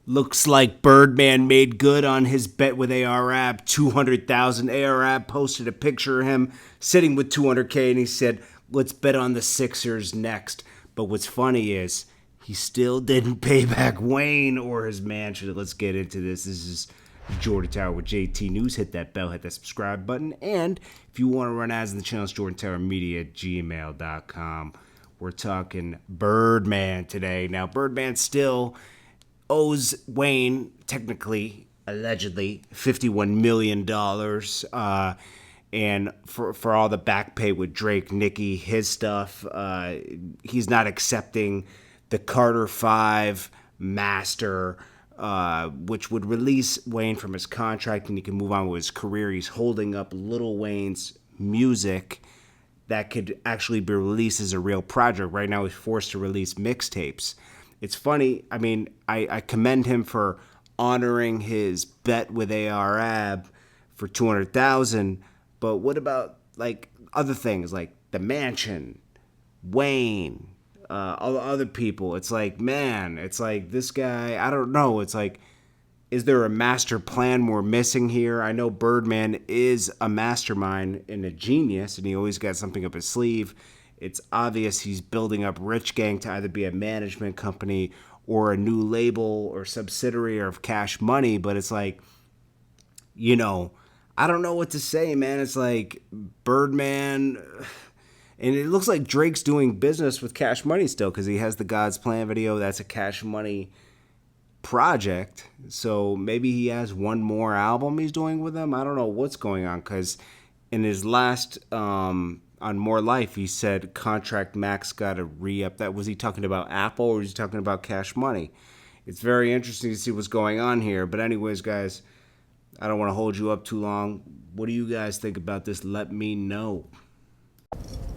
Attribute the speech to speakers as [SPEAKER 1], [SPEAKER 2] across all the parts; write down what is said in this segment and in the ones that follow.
[SPEAKER 1] Looks like Birdman made good on his bet with ARAB. 200,000. ARAB posted a picture of him sitting with 200K and he said, let's bet on the Sixers next. But what's funny is he still didn't pay back Wayne or his mansion. Let's get into this. This is Jordan Tower with JT News. Hit that bell, hit that subscribe button. And if you want to run ads in the channel, it's jordantowermedia@gmail.com. We're talking Birdman today. Now, Birdman still owes Wayne, technically, allegedly, $51 million. And for all the back pay with Drake, Nicki, his stuff, he's not accepting the Carter 5 master, which would release Wayne from his contract and he can move on with his career. He's holding up Lil Wayne's music that could actually be released as a real project. Right now, he's forced to release mixtapes. It's funny. I mean, I commend him for honoring his bet with ARAB for 200,000. But what about like other things like the mansion, Wayne, all the other people? It's like, man, it's like this guy. I don't know. It's like, is there a master plan we're missing here? I know Birdman is a mastermind and a genius, and he always got something up his sleeve. It's obvious he's building up Rich Gang to either be a management company or a new label or subsidiary of Cash Money. But it's like, you know, I don't know what to say, man. It's like Birdman, and it looks like Drake's doing business with Cash Money still because he has the God's Plan video. That's a Cash Money project. So maybe he has one more album he's doing with them. I don't know what's going on because in his last on More Life, he said contract max got to re-up. That was he talking about Apple or was he talking about Cash Money? It's very interesting to see what's going on here. But anyways, guys, I don't want to hold you up too long. What do you guys think about this? Let me know.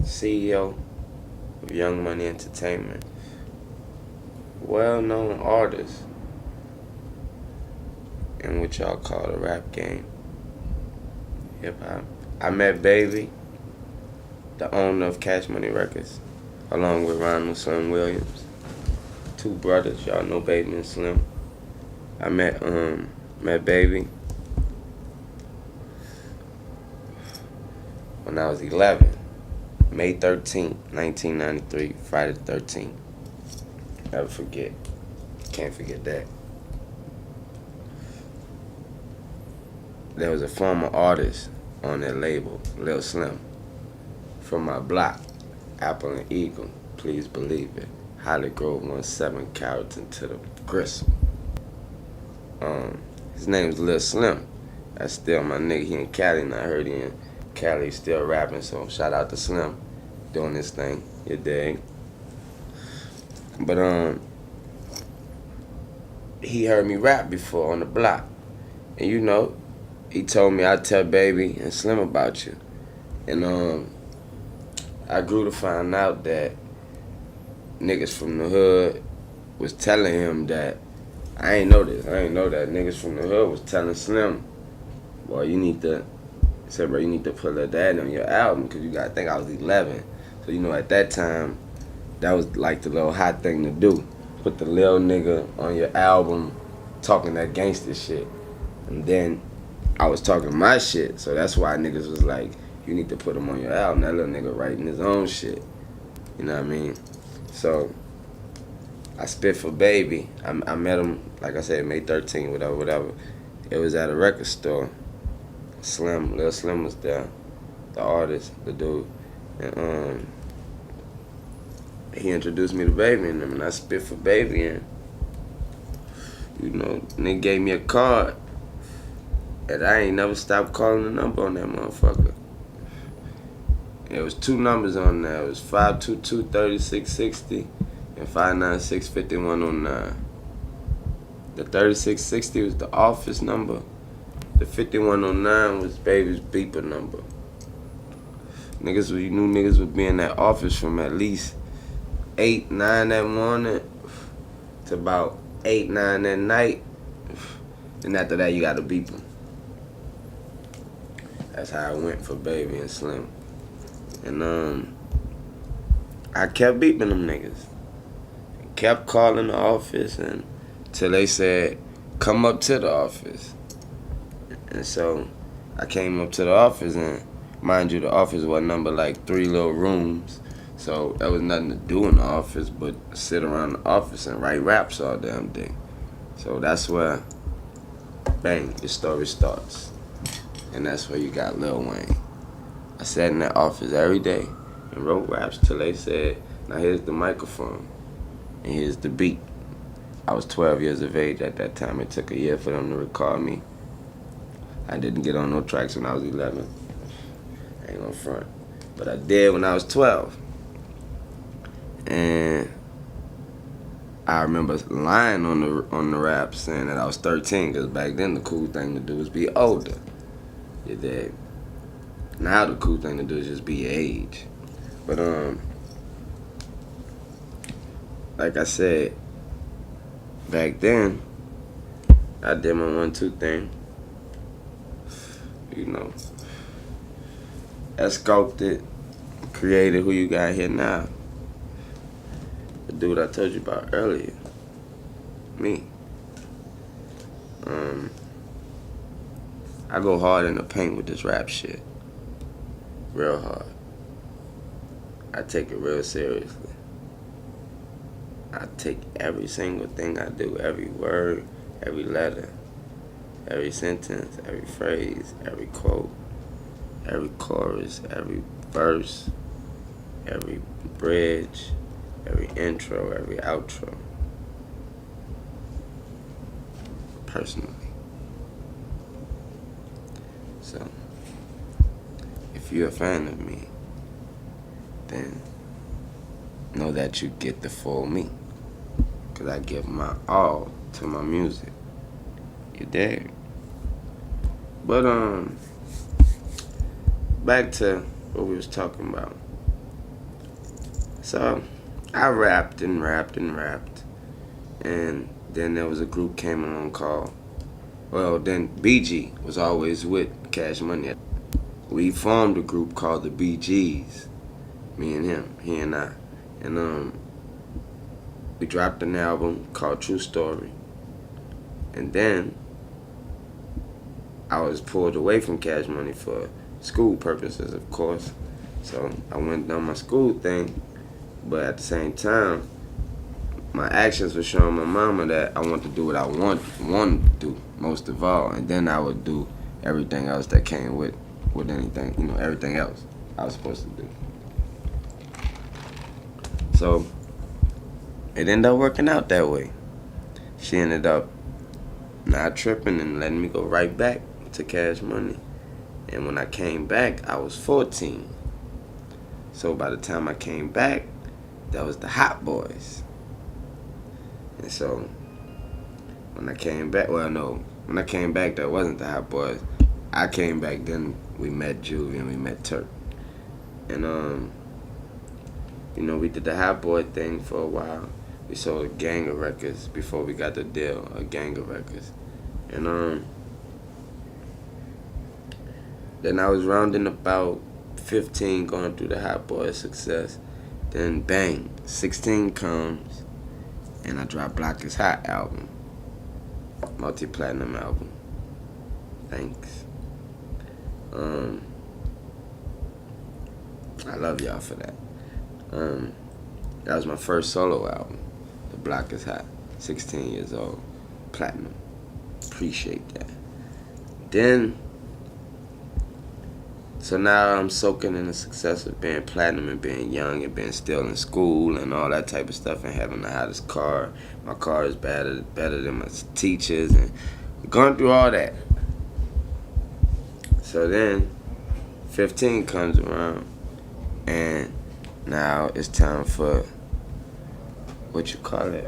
[SPEAKER 2] CEO of Young Money Entertainment, well-known artist in what y'all call the rap game, hip-hop. I met Baby, the owner of Cash Money Records, along with Ronald Slim Williams. Two brothers, y'all know Baby and Slim. I met Baby when I was 11, May 13th, 1993, Friday the 13th. Never forget. Can't forget that. There was a former artist on that label, Lil Slim, from my block, Apple and Eagle, please believe it. Holly Grove 17 Carrollton to the Gristle. His name's Lil Slim. That's still my nigga. He in Cali, and I heard he in Cali still rapping, so shout out to Slim doing this thing, you dig? But he heard me rap before on the block. And you know, he told me I'd tell Baby and Slim about you. And I grew to find out that niggas from the hood was telling him that, I ain't know this, I ain't know that niggas from the hood was telling Slim, boy, you need to, said, bro, you need to put that dad on your album, because you gotta think I was 11. So, you know, at that time, that was like the little hot thing to do. Put the little nigga on your album talking that gangster shit. And then I was talking my shit, so that's why niggas was like, you need to put him on your album. That little nigga writing his own shit. You know what I mean? So I spit for Baby. I met him, like I said, May 13th, whatever. It was at a record store. Slim, Lil Slim was there, the artist, the dude. And he introduced me to Baby and them, and I spit for Baby, and you know, nigga gave me a card, and I ain't never stopped calling the number on that motherfucker. There was two numbers on there. It was 522-3660 and 596-5109. The 3660 was the office number. The 5109 was Baby's beeper number. You knew niggas would be in that office from at least 8, 9 that morning to about 8, 9 that night. And after that, you got to beep them. That's how it went for Baby and Slim. And I kept beeping them niggas. Kept calling the office and till they said, come up to the office. And so I came up to the office, and mind you, the office was number like 3 little rooms. So there was nothing to do in the office but sit around the office and write raps all damn day. So that's where, bang, the story starts. And that's where you got Lil Wayne. I sat in that office every day and wrote raps till they said, now here's the microphone and here's the beat. I was 12 years of age at that time. It took a year for them to record me. I didn't get on no tracks when I was 11. I ain't gonna front. But I did when I was 12. And I remember lying on the rap saying that I was 13, because back then the cool thing to do was be older. You dig? Now the cool thing to do is just be your age. But like I said, back then I did my 1-2 thing. You know, I sculpted, created who you got here now. The dude I told you about earlier. Me. I go hard in the paint with this rap shit. Real hard. I take it real seriously. I take every single thing I do, every word, every letter, every sentence, every phrase, every quote, every chorus, every verse, every bridge, every intro, every outro. Personally. So, if you're a fan of me, then know that you get the full me. Because I give my all to my music. You dig? But, back to what we was talking about. So, I rapped and rapped and rapped. And then there was a group came along called, well, then BG was always with Cash Money. We formed a group called the BGs. Me and him, he and I. And we dropped an album called True Story. And then I was pulled away from Cash Money for school purposes, of course. So I went down my school thing, but at the same time, my actions were showing my mama that I want to do what I want to do, most of all, and then I would do everything else that came with anything, you know, everything else I was supposed to do. So it ended up working out that way. She ended up not tripping and letting me go right back to Cash Money. And when I came back, I was 14. So by the time I came back, that was the Hot Boys. And so when I came back, when I came back, that wasn't the Hot Boys. I came back, then we met Juvie and we met Turk. And you know, we did the Hot Boy thing for a while. We sold a gang of records before we got the deal, a gang of records. And then I was rounding about 15 going through the Hot Boy success. Then bang, 16 comes and I dropped Block is Hot album. Multi-platinum album. Thanks. I love y'all for that. That was my first solo album. The Block is Hot. 16 years old. Platinum. Appreciate that. Then, so now I'm soaking in the success of being platinum and being young and being still in school and all that type of stuff and having the hottest car. My car is better than my teachers and going through all that. So then 15 comes around and now it's time for what you call it,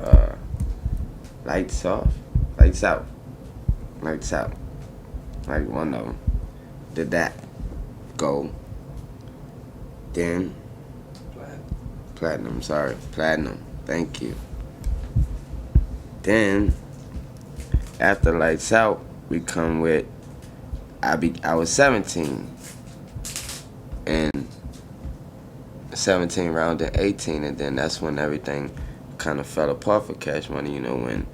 [SPEAKER 2] lights off, lights out, lights out. Like one of them. Did that. Gold. Then platinum, thank you. Then after lights out, we come with I was 17 and 17 round to 18, and then that's when everything kind of fell apart for Cash Money, you know, when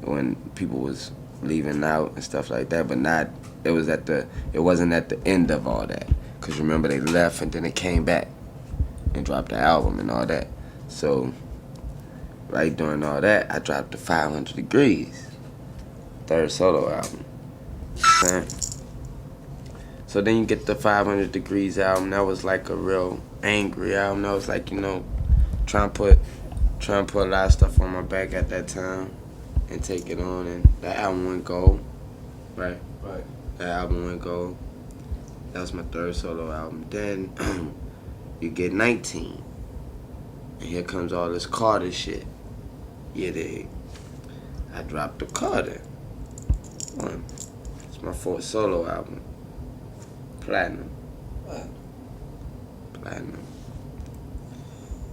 [SPEAKER 2] when people was leaving out and stuff like that, but not. It wasn't at the end of all that. Cause remember they left and then they came back and dropped the album and all that. So right during all that, I dropped the 500 Degrees, third solo album. So then you get the 500 Degrees album. That was like a real angry album. That was like, trying to put a lot of stuff on my back at that time and take it on. And that album went gold, right?
[SPEAKER 3] Right.
[SPEAKER 2] That album went gold. That was my third solo album. Then you get 19. And here comes all this Carter shit. I dropped the Carter. It's my fourth solo album. Platinum. Platinum.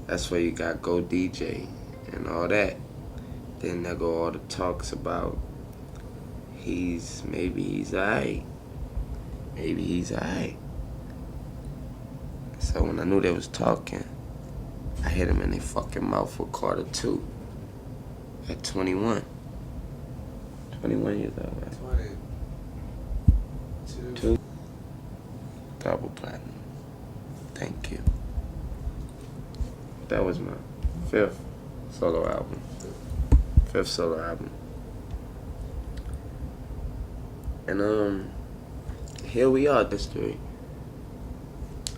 [SPEAKER 2] That's where you got Go DJ and all that. Then there go all the talks about maybe he's alright. Maybe he's alright. So when I knew they was talking, I hit him in the fucking mouth with Carter 2 at 21. 21 years old, right? 22. Double platinum. Thank you. That was my fifth solo album. Fifth solo album. And here we are, history.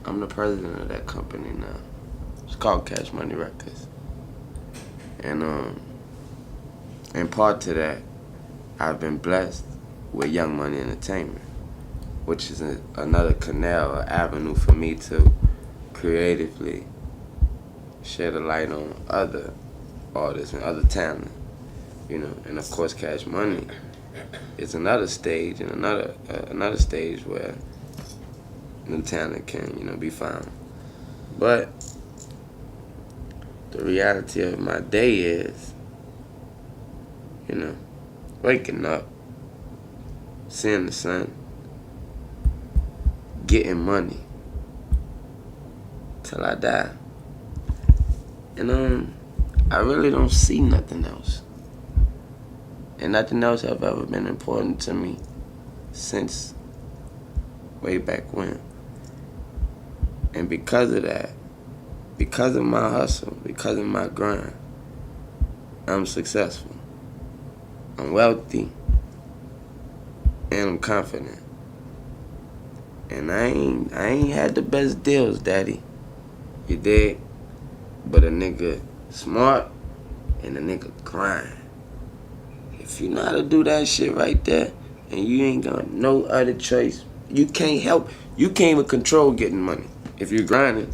[SPEAKER 2] I'm the president of that company now. It's called Cash Money Records. And in part to that, I've been blessed with Young Money Entertainment, which is another canal, or avenue for me to creatively shed a light on other artists and other talent, and of course Cash Money is another stage and another stage where the talent can, be found. But the reality of my day is, waking up, seeing the sun, getting money till I die. And I really don't see nothing else. And nothing else have ever been important to me since way back when. And because of that, because of my hustle, because of my grind, I'm successful. I'm wealthy. And I'm confident. And I ain't had the best deals, Daddy. You dig? But a nigga smart and a nigga grind. If you know how to do that shit right there, and you ain't got no other choice, you can't even control getting money if you're grinding.